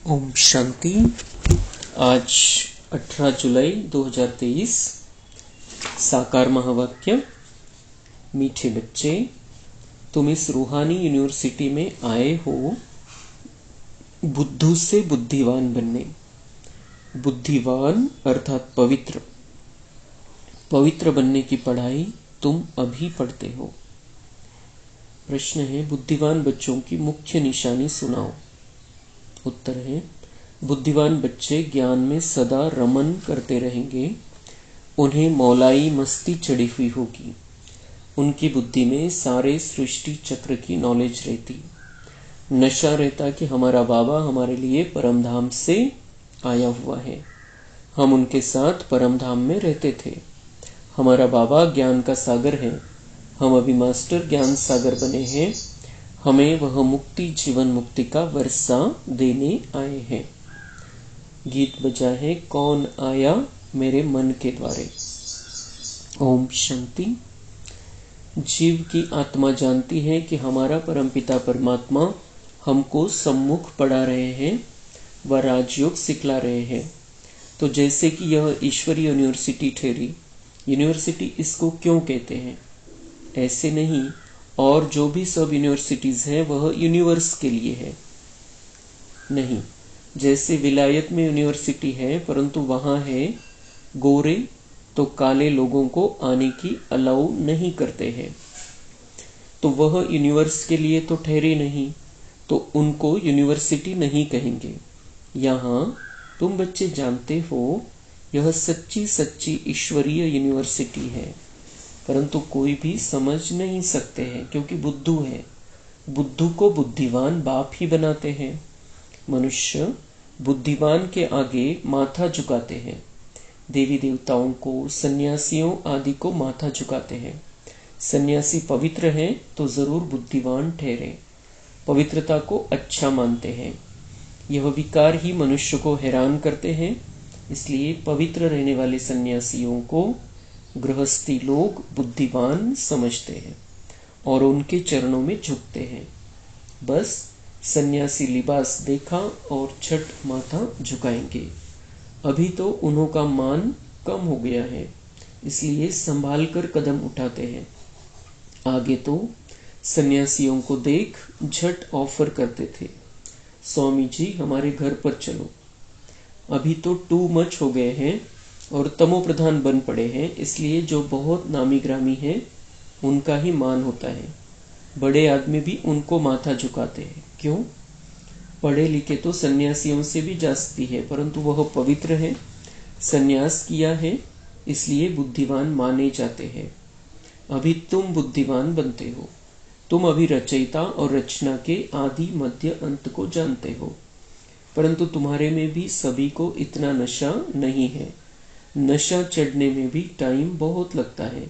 ओम शांति। आज 18 जुलाई 2023। साकार महावाक्य। मीठे बच्चे, तुम इस रूहानी यूनिवर्सिटी में आए हो बुद्धू से बुद्धिवान बनने। बुद्धिवान अर्थात पवित्र। पवित्र बनने की पढ़ाई तुम अभी पढ़ते हो। प्रश्न है, बुद्धिवान बच्चों की मुख्य निशानी सुनाओ। उत्तर है, बुद्धिवान बच्चे ज्ञान में सदा रमन करते रहेंगे। उन्हें मौलाई मस्ती चढ़ी हुई होगी। उनकी बुद्धि में सारे सृष्टि चक्र की नॉलेज रहती। नशा रहता कि हमारा बाबा हमारे लिए परमधाम से आया हुआ है। हम उनके साथ परमधाम में रहते थे। हमारा बाबा ज्ञान का सागर है। हम अभी मास्टर ज्ञान सागर बने हैं। हमें वह मुक्ति जीवन मुक्ति का वर्षा देने आए हैं। गीत बजा है, कौन आया मेरे मन के द्वारे। ओम शांति। जीव की आत्मा जानती है कि हमारा परमपिता परमात्मा हमको सम्मुख पढ़ा रहे हैं व राजयोग सिखला रहे हैं। तो जैसे कि यह ईश्वरीय यूनिवर्सिटी ठहरी। यूनिवर्सिटी इसको क्यों कहते हैं? ऐसे नहीं, और जो भी सब यूनिवर्सिटीज हैं वह यूनिवर्स के लिए है नहीं। जैसे विलायत में यूनिवर्सिटी है परंतु वहां है गोरे, तो काले लोगों को आने की अलाउ नहीं करते हैं, तो वह यूनिवर्स के लिए तो ठहरे नहीं, तो उनको यूनिवर्सिटी नहीं कहेंगे। यहाँ तुम बच्चे जानते हो यह सच्ची सच्ची ईश्वरीय यूनिवर्सिटी है, परंतु कोई भी समझ नहीं सकते हैं क्योंकि बुद्धू है। बुद्धू को बुद्धिवान बाप ही बनाते हैं। मनुष्य बुद्धिवान के आगे माथा झुकाते हैं। देवी देवताओं को, सन्यासियों आदि को माथा झुकाते हैं। सन्यासी पवित्र हैं तो जरूर बुद्धिवान ठहरे। पवित्रता को अच्छा मानते हैं। यह विकार ही मनुष्य को हैरान करते हैं। इसलिए पवित्र रहने वाले सन्यासियों को गृहस्थी लोग बुद्धिवान समझते हैं और उनके चरणों में झुकते हैं। बस सन्यासी लिबास देखा और छठ माथा झुकाएंगे। अभी तो उन्हों का मान कम हो गया है, इसलिए संभाल कर कदम उठाते हैं। आगे तो सन्यासियों को देख झट ऑफर करते थे, स्वामी जी हमारे घर पर चलो। अभी तो टू मच हो गए हैं और तमो प्रधान बन पड़े हैं, इसलिए जो बहुत नामी ग्रामी हैं उनका ही मान होता है। बड़े आदमी भी उनको माथा झुकाते हैं। क्यों? पढ़े लिखे तो सन्यासियों से भी जास्ती है, परंतु वह पवित्र है, सन्यास किया है, इसलिए बुद्धिवान माने जाते हैं। अभी तुम बुद्धिवान बनते हो। तुम अभी रचयिता और रचना के आदि मध्य अंत को जानते हो, परंतु तुम्हारे में भी सभी को इतना नशा नहीं है। नशा चढ़ने में भी टाइम बहुत लगता है।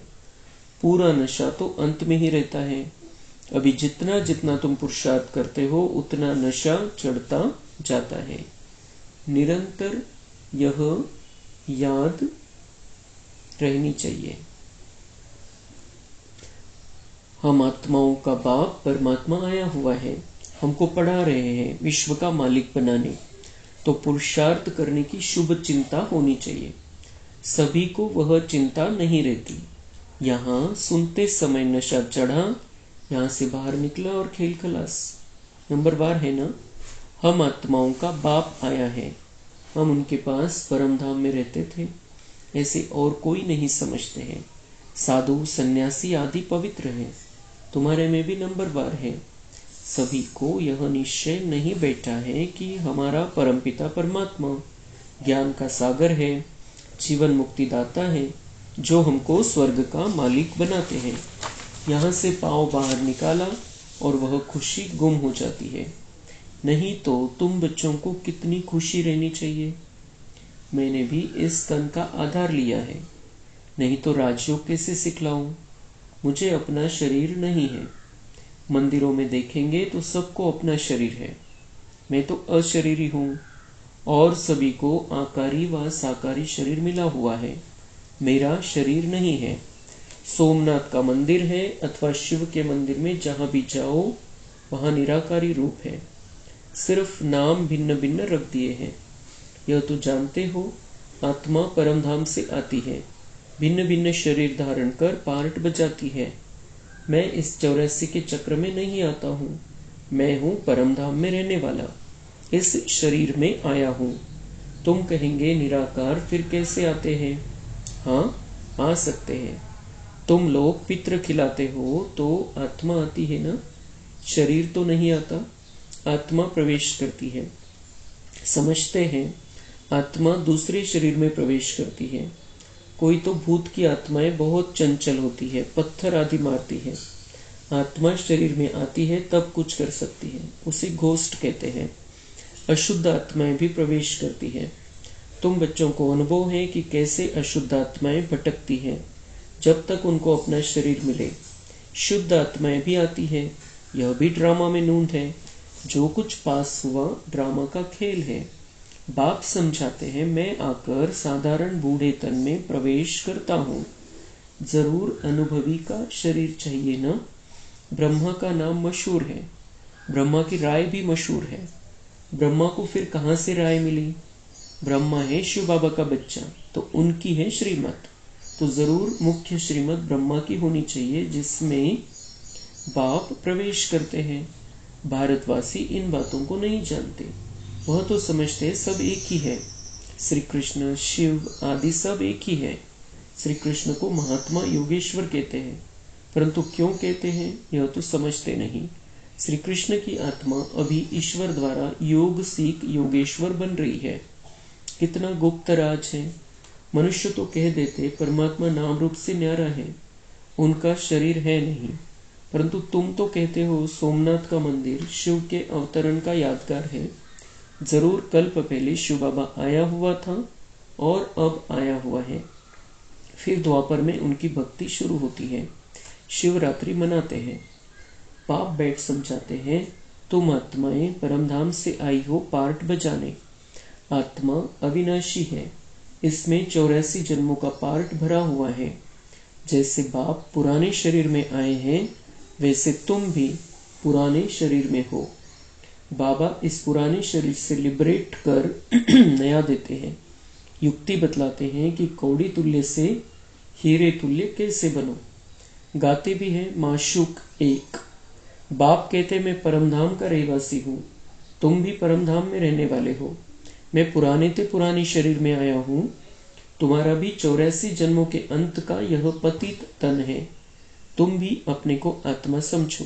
पूरा नशा तो अंत में ही रहता है। अभी जितना जितना तुम पुरुषार्थ करते हो उतना नशा चढ़ता जाता है। निरंतर यह याद रहनी चाहिए। हम आत्माओं का बाप परमात्मा आया हुआ है, हमको पढ़ा रहे हैं विश्व का मालिक बनाने। तो पुरुषार्थ करने की शुभ चिंता होनी चाहिए। सभी को वह चिंता नहीं रहती। यहाँ सुनते समय नशा चढ़ा, यहाँ से बाहर निकला और खेल खलास। नंबर बार है ना। हम आत्माओं का बाप आया है, हम उनके पास परमधाम में रहते थे, ऐसे और कोई नहीं समझते हैं। साधु सन्यासी आदि पवित्र हैं, तुम्हारे में भी नंबर बार है। सभी को यह निश्चय नहीं बैठा है कि हमारा परमपिता परमात्मा ज्ञान का सागर है, जीवन मुक्ति दाता है, जो हमको स्वर्ग का मालिक बनाते हैं। यहाँ से पाँव बाहर निकाला और वह खुशी गुम हो जाती है। नहीं तो तुम बच्चों को कितनी खुशी रहनी चाहिए। मैंने भी इस तन का आधार लिया है, नहीं तो राजयोग कैसे सिखलाऊं। मुझे अपना शरीर नहीं है। मंदिरों में देखेंगे तो सबको अपना शरीर है। मैं तो अशरीरी हूँ और सभी को आकारी व साकारी शरीर मिला हुआ है। मेरा शरीर नहीं है। सोमनाथ का मंदिर है अथवा शिव के मंदिर में जहां भी जाओ वहां निराकारी रूप है। सिर्फ नाम भिन्न भिन्न रख दिए हैं। यह तो जानते हो, आत्मा परमधाम से आती है, भिन्न भिन्न शरीर धारण कर पार्ट बजाती है। मैं इस 84 के चक्र में नहीं आता हूँ। मैं हूँ परमधाम में रहने वाला, इस शरीर में आया हूँ। तुम कहेंगे निराकार फिर कैसे आते हैं? हाँ, आ सकते हैं। तुम लोग पितृ खिलाते हो तो आत्मा आती है ना, शरीर तो नहीं आता, आत्मा प्रवेश करती है। समझते हैं, आत्मा दूसरे शरीर में प्रवेश करती है। कोई तो भूत की आत्माएं बहुत चंचल होती है, पत्थर आदि मारती है। आत्मा शरीर में आती है तब कुछ कर सकती है, उसे घोस्ट कहते हैं। अशुद्ध आत्माएं भी प्रवेश करती है। तुम बच्चों को अनुभव है कि कैसे अशुद्ध आत्माएं भटकती हैं जब तक उनको अपना शरीर मिले। शुद्ध आत्माएं भी आती है, यह भी ड्रामा में नूंद है। जो कुछ पास हुआ ड्रामा का खेल है। बाप समझाते हैं, मैं आकर साधारण बूढ़े तन में प्रवेश करता हूँ। जरूर अनुभवी का शरीर चाहिए ना। ब्रह्मा का नाम मशहूर है, ब्रह्मा की राय भी मशहूर है। ब्रह्मा को फिर कहाँ से राय मिली? ब्रह्मा है शिव बाबा का बच्चा, तो उनकी है श्रीमत। तो जरूर मुख्य श्रीमत ब्रह्मा की होनी चाहिए, जिसमें बाप प्रवेश करते हैं। भारतवासी इन बातों को नहीं जानते। वह तो समझते सब एक ही है। श्री कृष्ण, शिव आदि सब एक ही है। श्री कृष्ण को महात्मा योगेश्वर कहते हैं, परंतु क्यों कहते हैं यह तो समझते नहीं। श्री कृष्ण की आत्मा अभी ईश्वर द्वारा योग सीख योगेश्वर बन रही है। कितना गुप्त राज है। मनुष्य तो कह देते परमात्मा नाम रूप से न्यारा है, उनका शरीर है नहीं। परंतु तुम तो कहते हो सोमनाथ का मंदिर शिव के अवतरण का यादगार है। जरूर कल्प पहले शिव बाबा आया हुआ था और अब आया हुआ है। फिर द्वापर में उनकी भक्ति शुरू होती है। शिवरात्रि मनाते हैं। पाप बैठ समझाते हैं, तुम आत्माएं परमधाम से आई हो पार्ट बजाने। आत्मा अविनाशी है, इसमें 84 जन्मों का पार्ट भरा हुआ है। जैसे बाप पुराने शरीर में आए हैं, वैसे तुम भी पुराने शरीर में हो। बाबा इस पुराने शरीर से लिबरेट कर नया देते हैं। युक्ति बतलाते हैं कि कौड़ी तुल्य से हीरे तुल्य कैसे बनो। गाते भी हैं माशूक एक। बाप कहते मैं परमधाम का रहवासी हूँ, तुम भी परमधाम में रहने वाले हो। मैं पुराने ते पुराने शरीर में आया हूँ। तुम्हारा भी 84 जन्मों के अंत का यह पतित तन है। तुम भी अपने को आत्मा समझो।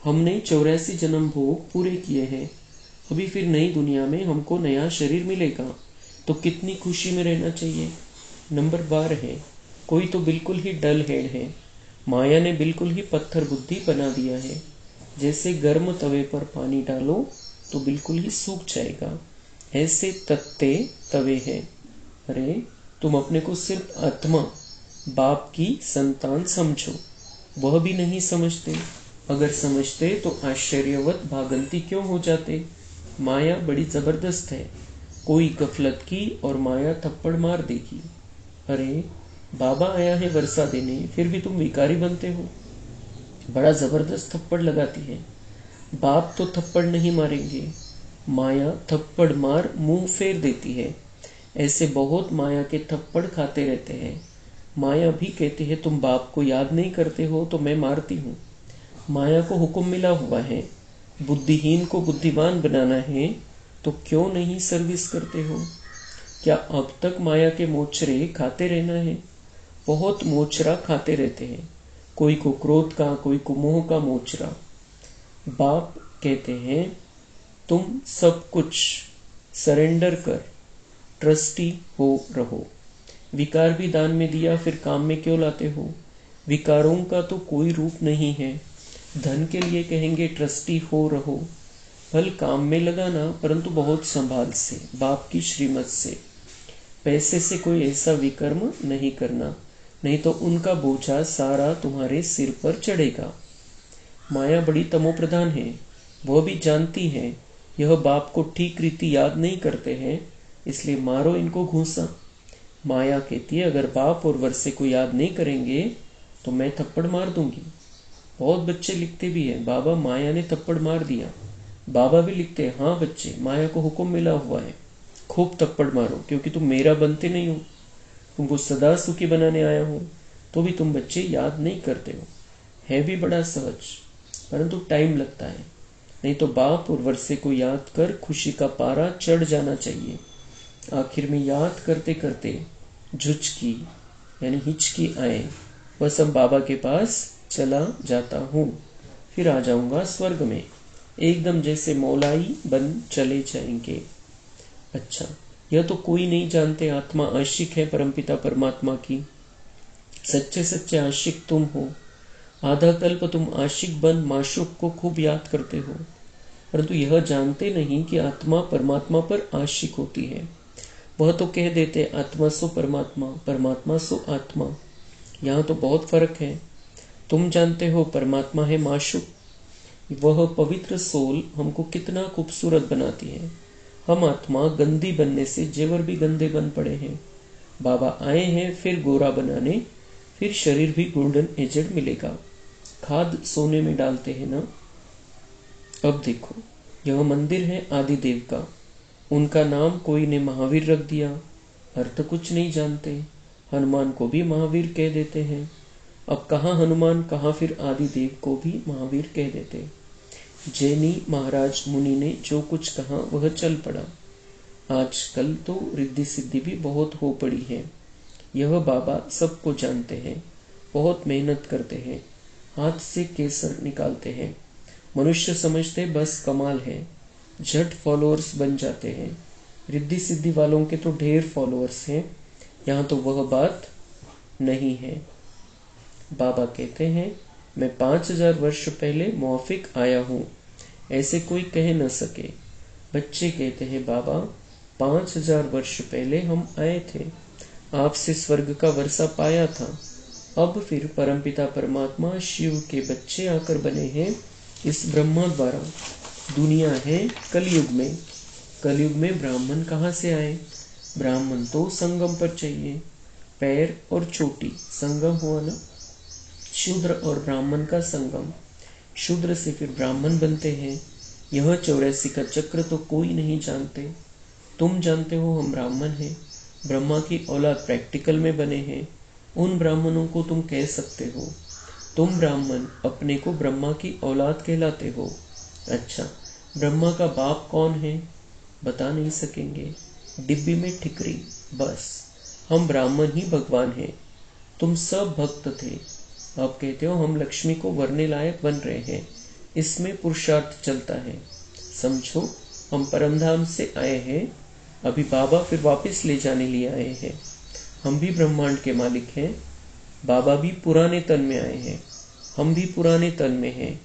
हमने 84 जन्म भोग पूरे किए हैं। अभी फिर नई दुनिया में हमको नया शरीर मिलेगा, तो कितनी खुशी में रहना चाहिए। नंबर 12 है, कोई तो बिल्कुल ही डल हेड है। माया ने बिल्कुल ही पत्थर बुद्धि बना दिया है। जैसे गर्म तवे पर पानी डालो तो बिल्कुल ही सूख जाएगा, ऐसे तत्ते तवे हैं। अरे तुम अपने को सिर्फ आत्मा बाप की संतान समझो। वह भी नहीं समझते। अगर समझते तो आश्चर्यवत भागंती क्यों हो जाते। माया बड़ी जबरदस्त है। कोई गफलत की और माया थप्पड़ मार देगी। अरे बाबा आया है वर्षा देने, फिर भी तुम विकारी बनते हो। बड़ा जबरदस्त थप्पड़ लगाती है। बाप तो थप्पड़ नहीं मारेंगे, माया थप्पड़ मार मुंह फेर देती है। ऐसे बहुत माया के थप्पड़ खाते रहते हैं। माया भी कहती है तुम बाप को याद नहीं करते हो तो मैं मारती हूँ। माया को हुक्म मिला हुआ है, बुद्धिहीन को बुद्धिमान बनाना है, तो क्यों नहीं सर्विस करते हो। क्या अब तक माया के मोचरे खाते रहना है। बहुत मोचरा खाते रहते हैं, कोई को क्रोध का, कोई को मोह का मोचरा। बाप कहते हैं तुम सब कुछ सरेंडर कर ट्रस्टी हो रहो। विकार भी दान में दिया, फिर काम में क्यों लाते हो। विकारों का तो कोई रूप नहीं है। धन के लिए कहेंगे ट्रस्टी हो रहो, फल काम में लगाना, परंतु बहुत संभाल से, बाप की श्रीमत से। पैसे से कोई ऐसा विकर्म नहीं करना, नहीं तो उनका बोझा सारा तुम्हारे सिर पर चढ़ेगा। माया बड़ी तमोप्रधान है, वह भी जानती है यह बाप को ठीक रीति याद नहीं करते हैं, इसलिए मारो इनको घूसा। माया कहती है अगर बाप और वर्षे को याद नहीं करेंगे तो मैं थप्पड़ मार दूंगी। बहुत बच्चे लिखते भी हैं बाबा माया ने थप्पड़ मार दिया। बाबा भी लिखते हैं, हाँ बच्चे, माया को हुक्म मिला हुआ है, खूब थप्पड़ मारो, क्योंकि तुम मेरा बनते नहीं हो, तुमको सदा सुखी बनाने आया हूं। तो भी तुम बच्चे याद नहीं करते हो। है भी बड़ा सहज, परंतु टाइम लगता है। नहीं तो बाप और वर्षे को याद कर खुशी का पारा चढ़ जाना चाहिए। आखिर में याद करते करते झुचकी यानी हिचकी आए, बस अब बाबा के पास चला जाता हूँ, फिर आ जाऊंगा स्वर्ग में, एकदम जैसे मौलाई बन चले जाएंगे। अच्छा, यह तो कोई नहीं जानते आत्मा आशिक है परमपिता परमात्मा की। सच्चे सच्चे आशिक तुम हो। आधा कल्प तुम आशिक बन माशूक को खूब याद करते हो, परंतु यह जानते नहीं कि आत्मा परमात्मा पर आशिक होती है। वह तो कह देते आत्मा सो परमात्मा, परमात्मा सो आत्मा। यहाँ तो बहुत फर्क है। तुम जानते हो परमात्मा है माशूक, वह पवित्र सोल हमको कितना खूबसूरत बनाती है। हम आत्मा गंदी बनने से जेवर भी गंदे बन पड़े हैं। बाबा आए हैं फिर गोरा बनाने, फिर शरीर भी गोल्डन एजेड मिलेगा। खाद सोने में डालते हैं ना। अब देखो, यह मंदिर है आदिदेव का, उनका नाम कोई ने महावीर रख दिया, अर्थ कुछ नहीं जानते। हनुमान को भी महावीर कह देते हैं। अब कहाँ हनुमान, कहाँ फिर आदिदेव को भी महावीर कह देते। जैनी महाराज मुनि ने जो कुछ कहा वह चल पड़ा। आजकल तो रिद्धि सिद्धि भी बहुत हो पड़ी है। यह बाबा सबको जानते हैं, बहुत मेहनत करते हैं, हाथ से केसर निकालते हैं। मनुष्य समझते बस कमाल है, झट फॉलोअर्स बन जाते हैं। रिद्धि सिद्धि वालों के तो ढेर फॉलोअर्स हैं। यहाँ तो वह बात नहीं है। बाबा कहते हैं, मैं 5000 वर्ष पहले मौफिक आया हूँ, ऐसे कोई कह न सके। बच्चे कहते हैं, बाबा 5000 वर्ष पहले हम आए थे, आपसे स्वर्ग का वर्षा पाया था। अब फिर परमपिता परमात्मा शिव के बच्चे आकर बने हैं इस ब्रह्मा द्वारा। दुनिया है कलयुग में। कलयुग में ब्राह्मण कहाँ से आए? ब्राह्मण तो संगम पर चाहिए, पैर और चोटी संगम हुआ ना। शूद्र और ब्राह्मण का संगम, शूद्र से फिर ब्राह्मण बनते हैं। यह 84 का चक्र तो कोई नहीं जानते। तुम जानते हो हम ब्राह्मण हैं, ब्रह्मा की औलाद प्रैक्टिकल में बने हैं। उन ब्राह्मणों को तुम कह सकते हो। तुम ब्राह्मण अपने को ब्रह्मा की औलाद कहलाते हो। अच्छा, ब्रह्मा का बाप कौन है? बता नहीं सकेंगे, डिब्बी में ठिकरी, बस। हम ब्राह्मण ही भगवान हैं। तुम सब भक्त थे, अब कहते हो हम लक्ष्मी को वरने लायक बन रहे हैं। इसमें पुरुषार्थ चलता है। समझो, हम परमधाम से आए हैं, अभी बाबा फिर वापस ले जाने लिए आए हैं। हम भी ब्रह्मांड के मालिक हैं। बाबा भी पुराने तन में आए हैं, हम भी पुराने तन में हैं।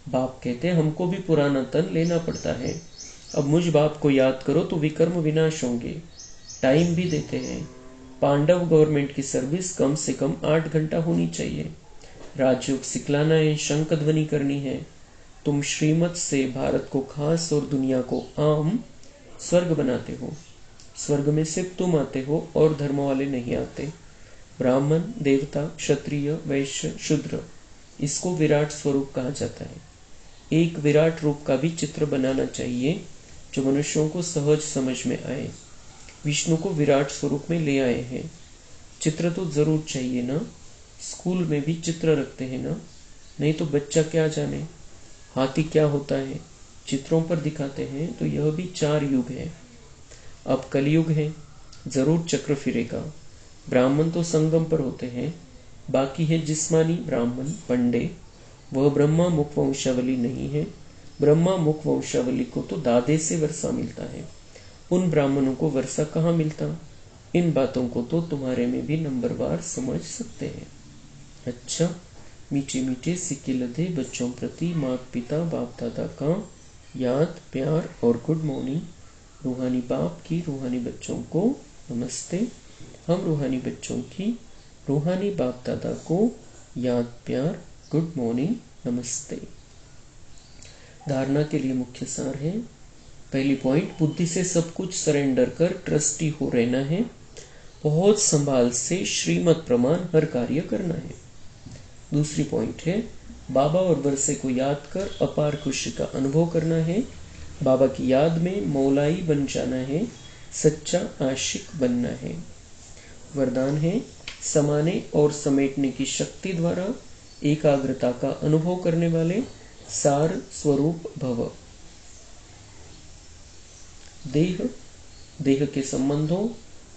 बाप कहते हैं हमको भी पुराना तन लेना पड़ता है। अब मुझ बाप को याद करो तो विकर्म विनाश होंगे। टाइम भी देते हैं। पांडव गवर्नमेंट की सर्विस कम से कम 8 घंटा होनी चाहिए। राजयोग सिखलाना है, शंख ध्वनि करनी है। तुम श्रीमत से भारत को खास और दुनिया को आम स्वर्ग बनाते हो। स्वर्ग में सिर्फ तुम आते हो और धर्म वाले नहीं आते। ब्राह्मण, देवता, क्षत्रिय, वैश्य, शूद्र, इसको विराट स्वरूप कहा जाता है। एक विराट रूप का भी चित्र बनाना चाहिए जो मनुष्यों को सहज समझ में आए। विष्णु को विराट स्वरूप में ले आए हैं। चित्र तो जरूर चाहिए ना। स्कूल में भी चित्र रखते हैं ना, नहीं तो बच्चा क्या जाने हाथी क्या होता है। चित्रों पर दिखाते हैं तो यह भी 4 युग है। अब कलयुग है, जरूर चक्र फिरेगा। ब्राह्मण तो संगम पर होते हैं, बाकी है जिस्मानी ब्राह्मण पंडे, वह ब्रह्मा मुख वंशावली नहीं है। ब्रह्मा मुख वंशावली को तो दादे से वर्षा मिलता है, उन ब्राह्मणों को वर्षा कहाँ मिलता। इन बातों को तो तुम्हारे में भी नंबरवार समझ सकते हैं। अच्छा, मीठे मीठे सिक्के लदे बच्चों प्रति माता पिता बाप दादा का याद प्यार और गुड मॉर्निंग। रूहानी बाप की रूहानी बच्चों को नमस्ते। हम रूहानी बच्चों की रूहानी बाप दादा को याद प्यार गुड मॉर्निंग नमस्ते। धारणा के लिए मुख्य सार है। पहली पॉइंट, बुद्धि से सब कुछ सरेंडर कर ट्रस्टी हो रहना है। बहुत संभाल से श्रीमत प्रमाण हर कार्य करना है। दूसरी पॉइंट है, बाबा और वर्षे को याद कर अपार खुशी का अनुभव करना है। बाबा की याद में मौलाई बन जाना है, सच्चा आशिक बनना है। वरदान है, समाने और समेटने की शक्ति द्वारा एकाग्रता का अनुभव करने वाले सार स्वरूप भव। देह के संबंधों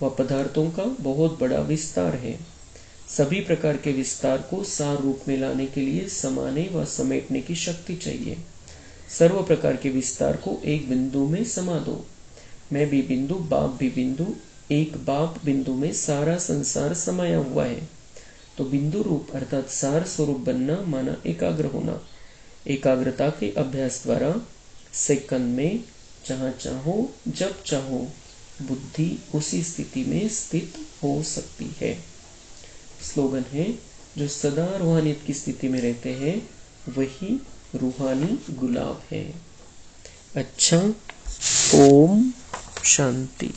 व पदार्थों का बहुत बड़ा विस्तार है। सभी प्रकार के विस्तार को सार रूप में लाने के लिए समाने व समेटने की शक्ति चाहिए। सर्व प्रकार के विस्तार को एक बिंदु में समा दो। मैं भी बिंदु, बाप भी बिंदु, एक बाप बिंदु में सारा संसार समाया हुआ है। तो बिंदु रूप अर्थात सार स्वरूप बनना माना एकाग्र होना। एकाग्रता के अभ्यास द्वारा सेकंड में जहाँ चाहो जब चाहो बुद्धि उसी स्थिति में स्थित हो सकती है। स्लोगन है, जो सदा रूहानियत की स्थिति में रहते हैं वही रूहानी गुलाब है। अच्छा, ओम शांति।